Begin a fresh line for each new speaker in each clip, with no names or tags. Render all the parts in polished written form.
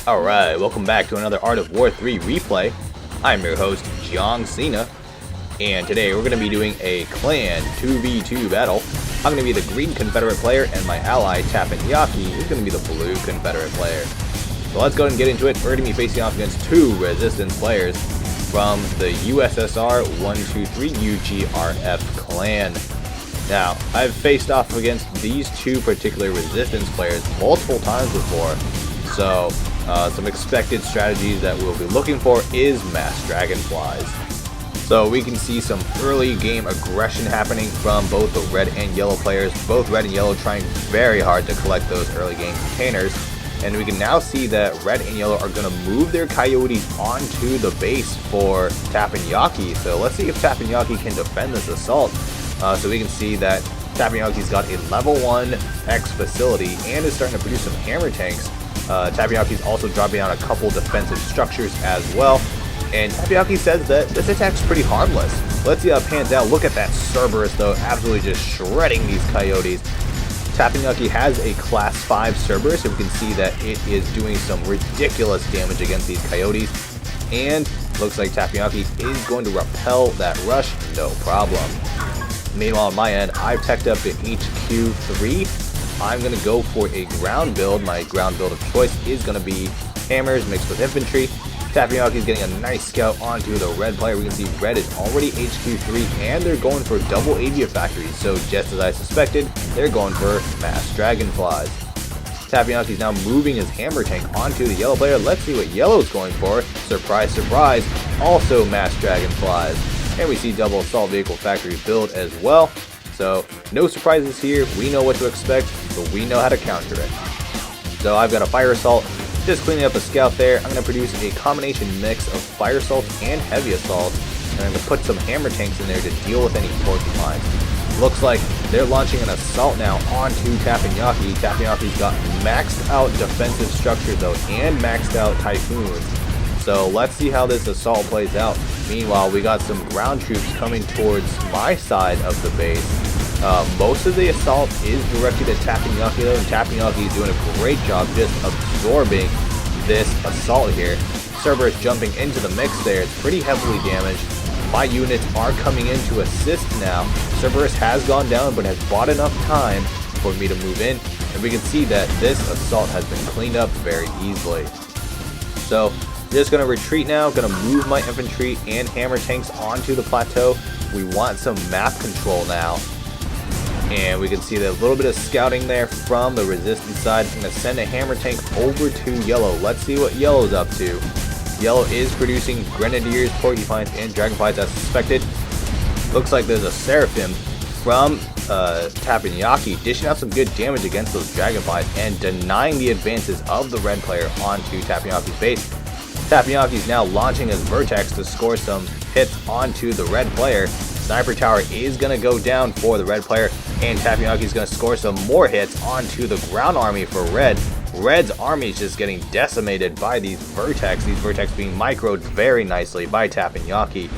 Alright, welcome back to another Art of War 3 replay. I'm your host, JEONG SINAH, and today we're going to be doing a clan 2v2 battle. I'm going to be the green Confederate player, and my ally, Tapenyaki, is going to be the blue Confederate player. So let's go ahead and get into it. We're going to be facing off against two resistance players from the USSR 123 ug.RF clan. Now, I've faced off against these two particular resistance players multiple times before, so some expected strategies that we'll be looking for is mass dragonflies. So we can see some early game aggression happening from both the red and yellow players, both red and yellow trying very hard to collect those early game containers. And we can now see that red and yellow are going to move their coyotes onto the base for Tapenyaki. So let's see if Tapenyaki can defend this assault. So we can see that Tapenyaki's got a level 1 X facility and is starting to produce some hammer tanks. Tapenyaki's also dropping down a couple defensive structures as well. And Tapenyaki says that this attack's pretty harmless. Let's see how it pans out. Look at that Cerberus though, absolutely just shredding these coyotes. Tapenyaki has a class 5 Cerberus, and we can see that it is doing some ridiculous damage against these coyotes. And looks like Tapenyaki is going to repel that rush, no problem. Meanwhile, on my end, I've teched up to HQ3. I'm going to go for a ground build. My ground build of choice is going to be hammers mixed with infantry. Tapenyaki is getting a nice scout onto the red player. We can see red is already HQ3, and they're going for double avia factories. So just as I suspected, they're going for mass dragonflies. Tapenyaki is now moving his hammer tank onto the yellow player. Let's see what yellow's going for. Surprise, surprise, also mass dragonflies. And we see double assault vehicle factory build as well. So no surprises here. We know what to expect, but we know how to counter it. So I've got a fire assault, just cleaning up a scout there. I'm going to produce a combination mix of fire assault and heavy assault, and I'm going to put some hammer tanks in there to deal with any porcupines. Looks like they're launching an assault now onto Tapenyaki. Tapenyaki's got maxed out defensive structure though, and maxed out typhoons. So let's see how this assault plays out. Meanwhile, we got some ground troops coming towards my side of the base. Most of the assault is directed at Tapenyaki though, and Tapenyaki is doing a great job just absorbing this assault here. Cerberus jumping into the mix there. It's pretty heavily damaged. My units are coming in to assist now. Cerberus has gone down but has bought enough time for me to move in, and we can see that this assault has been cleaned up very easily. So just going to retreat now, going to move my infantry and hammer tanks onto the plateau. We want some map control now. And we can see that a little bit of scouting there from the resistance side. I'm going to send a hammer tank over to yellow. Let's see what yellow's up to. Yellow is producing grenadiers, porcupines, and dragonflies as suspected. Looks like there's a seraphim from Tapenyaki dishing out some good damage against those dragonflies and denying the advances of the red player onto Tapenyaki's base. Tapenyaki is now launching his vertex to score some hits onto the red player. Sniper tower is going to go down for the red player, and Tapenyaki is going to score some more hits onto the ground army for red. Red's army is just getting decimated by these vertex being microed very nicely by Tapenyaki.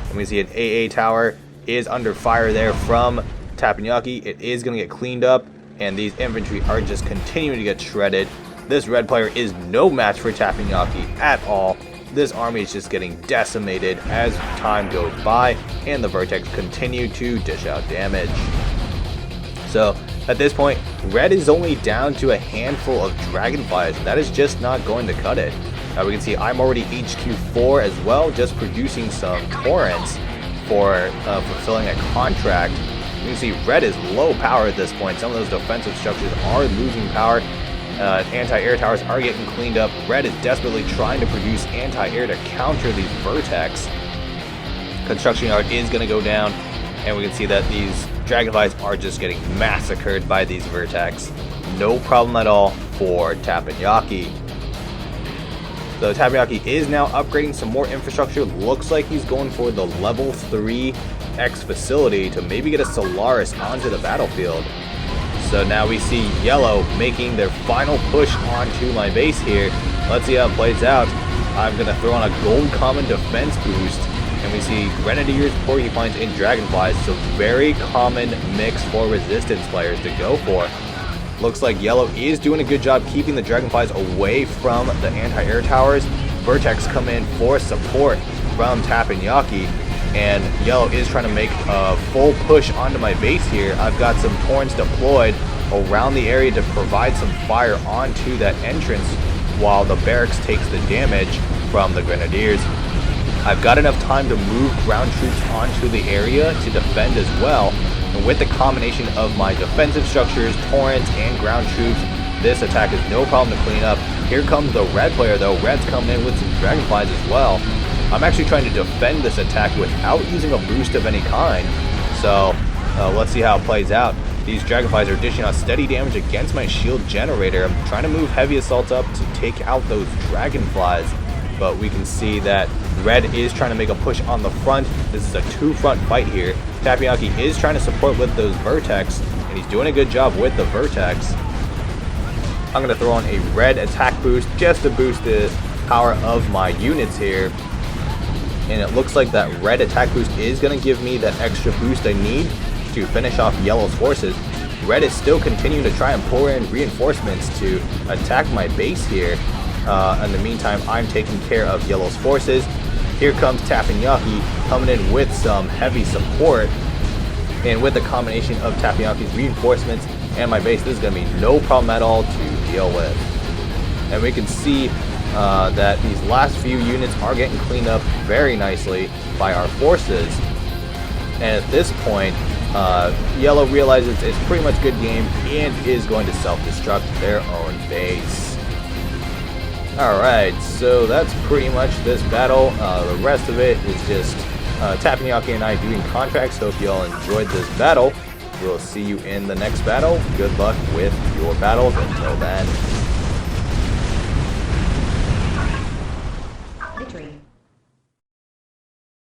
And we see an AA tower is under fire there from Tapenyaki. It is going to get cleaned up, and these infantry are just continuing to get shredded. This red player is no match for Tapenyaki at all. This army is just getting decimated as time goes by, and the vertex continue to dish out damage. So at this point, red is only down to a handful of dragonflies. That is just not going to cut it. We can see I'm already HQ4 as well, just producing some torrents for fulfilling a contract. You can see red is low power at this point. Some of those defensive structures are losing power. Anti-air towers are getting cleaned up. Red is desperately trying to produce anti-air to counter these vertex. Construction yard is going to go down, and we can see that these dragonflies are just getting massacred by these vertex. No problem at all for Tapenyaki. So Tapenyaki is now upgrading some more infrastructure. Looks like he's going for the level 3 X facility to maybe get a Solaris onto the battlefield. So now we see yellow making their final push onto my base here. Let's see how it plays out. I'm going to throw on a gold common defense boost, and we see grenadiers, porcupines, and dragonflies. So very common mix for resistance players to go for. Looks like yellow is doing a good job keeping the Dragonflies away from the anti-air towers. Vertex come in for support from Tapenyaki, and yellow is trying to make a full push onto my base here. I've got some Torrents deployed around the area to provide some fire onto that entrance while the barracks takes the damage from the Grenadiers. I've got enough time to move ground troops onto the area to defend as well, and with the combination of my defensive structures, Torrents, and ground troops, this attack is no problem to clean up. Here comes the red player though. Red's coming in with some Dragonflies as well. I'm actually trying to defend this attack without using a boost of any kind, so let's see how it plays out. These Dragonflies are dishing out steady damage against my shield generator. I'm trying to move heavy assaults up to take out those Dragonflies, but we can see that red is trying to make a push on the front. This is a two-front fight here. Tapenyaki is trying to support with those Vertex, and he's doing a good job with the Vertex. I'm going to throw on a red attack boost just to boost the power of my units here. And it looks like that red attack boost is going to give me that extra boost I need to finish off yellow's forces. Red is still continuing to try and pour in reinforcements to attack my base here. In the meantime, I'm taking care of yellow's forces. Here comes Tapenyaki coming in with some heavy support. And with the combination of Tapenyaki's reinforcements and my base, this is going to be no problem at all to deal with. And we can see that these last few units are getting cleaned up very nicely by our forces. And at this point, yellow realizes it's pretty much good game and is going to self-destruct their own base. Alright, so that's pretty much this battle. The rest of it is just Tapenyaki and I doing contracts. Hope you all enjoyed this battle. We'll see you in the next battle. Good luck with your battles. Until then.
Victory.